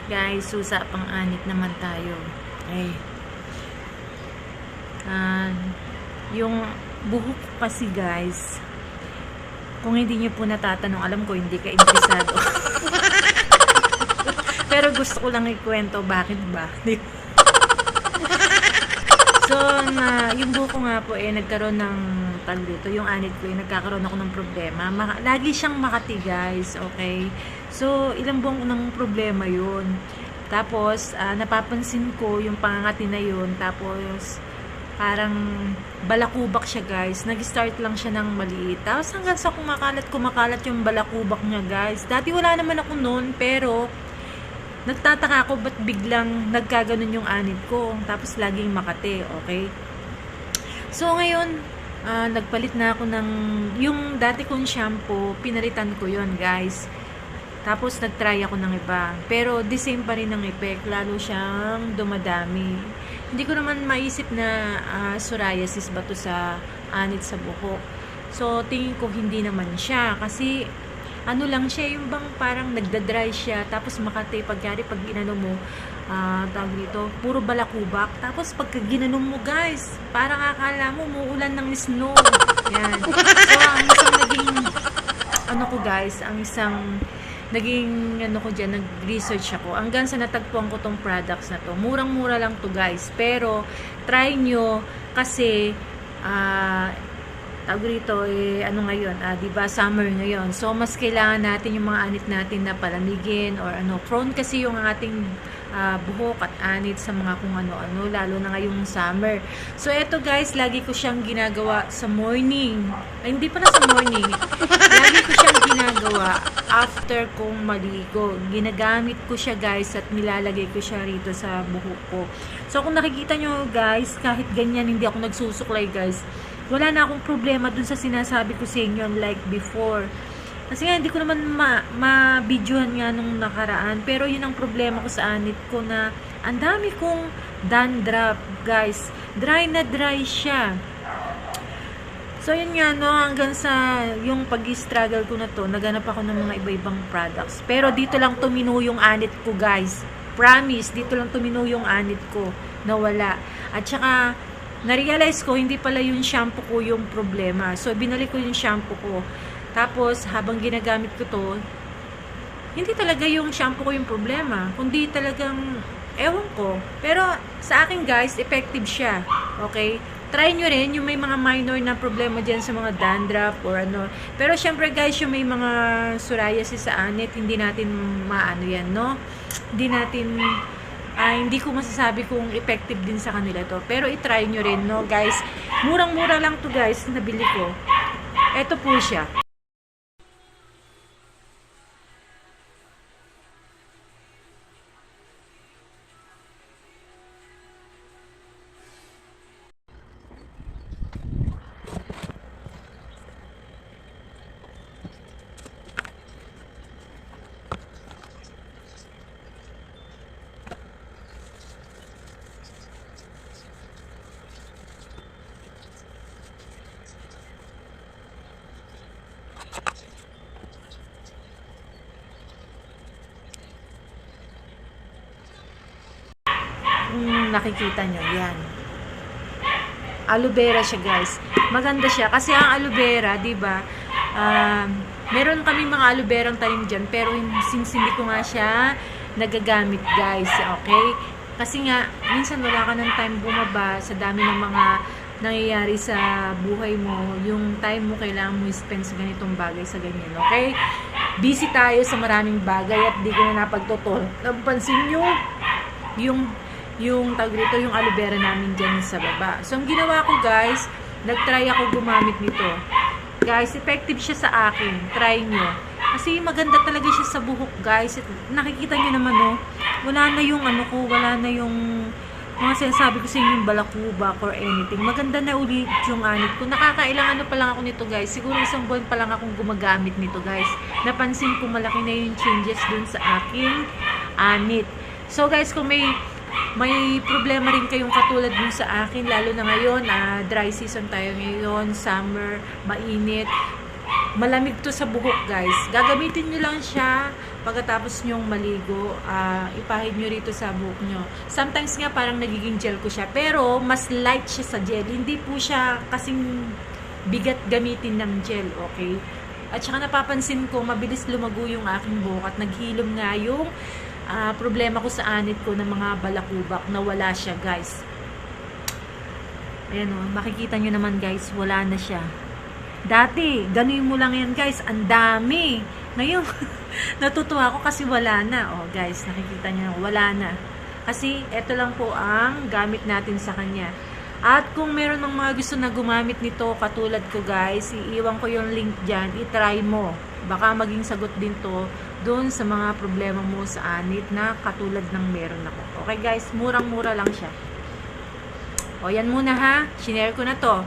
Guys, usapang anit naman tayo. Ay. Yung buhok ko kasi guys, kung hindi nyo po natatanong, alam ko hindi ka interesado. Pero gusto ko lang ikwento bakit ba. So, yung buhok ko nga po nagkaroon ng tag dito, yung anit ko nagkakaroon ako ng problema. Lagi siyang makati guys, okay? So, ilang buwan ko ng problema yun. Tapos, napapansin ko yung pangangati na yun. Tapos, parang balakubak siya guys. Nag-start lang siya ng maliit. Tapos hanggang sa kumakalat yung balakubak niya guys. Dati wala naman ako noon, pero nagtataka ako ba't biglang nagkaganon yung anit ko. Tapos laging makate, okay? So ngayon, nagpalit na ako ng yung dati kong shampoo, pinalitan ko yon guys. Tapos nagtry ako ng iba. Pero the same pa rin ang effect, lalo siyang dumadami. Hindi ko naman maisip na psoriasis ba to sa anit sa buhok. So tingin ko hindi naman siya kasi ano lang siya, yung bang parang nagda-dry siya, tapos makati pag ginano mo, tawag dito, puro balakubak. Tapos pagka ginano mo guys, parang akala mo muulan ng snow. Yan. So ang isang naging naging ko dyan, nag-research ako hanggang sa natagpuan ko tong products na to. Murang-mura lang to guys, pero try nyo kasi tawag rito, ngayon, diba, summer ngayon. So, mas kailangan natin yung mga anit natin na palamigin or prone kasi yung ating buhok at anit sa mga kung ano-ano, lalo na ngayong summer. So, eto guys, lagi ko siyang ginagawa sa morning. Ay, hindi pala sa morning. Lagi ko siyang ginagawa after kong maligo. Ginagamit ko siya guys at nilalagay ko siya rito sa buhok ko. So, kung nakikita nyo guys, kahit ganyan hindi ako nagsusuklay guys, wala na akong problema dun sa sinasabi ko sa inyo like before. Kasi nga, hindi ko naman ma-videohan nga nung nakaraan. Pero yun ang problema ko sa anit ko na ang dami kong dandruff, guys. Dry na dry siya. So, yun nga, no, hanggang sa yung pag-struggle ko na to, naghanap ako ng mga iba-ibang products. Pero dito lang tumino yung anit ko, guys. Promise, dito lang tumino yung anit ko. Nawala. At saka, na-realize ko, hindi pala yung shampoo ko yung problema. So, binalik ko yung shampoo ko. Tapos, habang ginagamit ko to, hindi talaga yung shampoo ko yung problema. Kundi talagang, ewan ko. Pero, sa akin guys, effective siya. Okay? Try nyo rin yung may mga minor na problema dyan sa mga dandruff or ano. Pero, syempre guys, yung may mga psoriasis sa anit, hindi natin maano yan, no? Hindi ko masasabi kung effective din sa kanila to. Pero, itry nyo rin, no, guys? Murang-mura lang to guys, nabili ko. Ito po siya. Nakikita nyo, yan. Aloe vera siya guys. Maganda siya. Kasi ang aloe vera, diba, meron kami mga aloe vera tanim dyan. Pero since hindi ko nga siya nagagamit guys. Okay? Kasi nga, minsan wala ka ng time bumaba sa dami ng mga nangyayari sa buhay mo. Yung time mo kailangan mo spend sa ganitong bagay, sa ganyan. Okay? Busy tayo sa maraming bagay at di ko na napagtotoo. Napansin nyo yung tawag dito, yung aloe vera namin dyan sa baba. So, ang ginawa ko guys, nag-try ako gumamit nito. Guys, effective siya sa akin. Try nyo. Kasi maganda talaga siya sa buhok guys. Nakikita nyo naman, no? Wala na yung wala na yung mga sinasabi ko sa inyo, yung balakubak or anything. Maganda na ulit yung anit ko. Nakakailang pa lang ako nito guys. Siguro isang buwan pa lang akong gumagamit nito guys. Napansin ko malaki na yung changes dun sa aking anit. So guys, kung may problema rin kayong katulad dun sa akin, lalo na ngayon, dry season tayo ngayon, summer, mainit, malamig to sa buhok guys. Gagamitin nyo lang siya pagkatapos nyong maligo, ipahid nyo rito sa buhok nyo. Sometimes nga parang nagiging gel ko siya, pero mas light siya sa gel. Hindi po siya kasing bigat gamitin ng gel, okay? At saka napapansin ko, mabilis lumago yung aking buhok at naghilom nga yung problema ko sa anit ko ng mga balakubak na wala siya, guys. Ayan o, makikita nyo naman guys, wala na siya. Dati, ganuin mo lang yan guys, ang dami. Ngayon, natutuwa ako kasi wala na. O guys, nakikita nyo, wala na. Kasi, ito lang po ang gamit natin sa kanya. At kung meron ng mga gusto na gumamit nito, katulad ko guys, iiwan ko yung link dyan, itry mo. Baka maging sagot din to doon sa mga problema mo sa anit na katulad ng meron ako. Okay guys, murang-mura lang siya. O yan muna ha, shinare ko na to.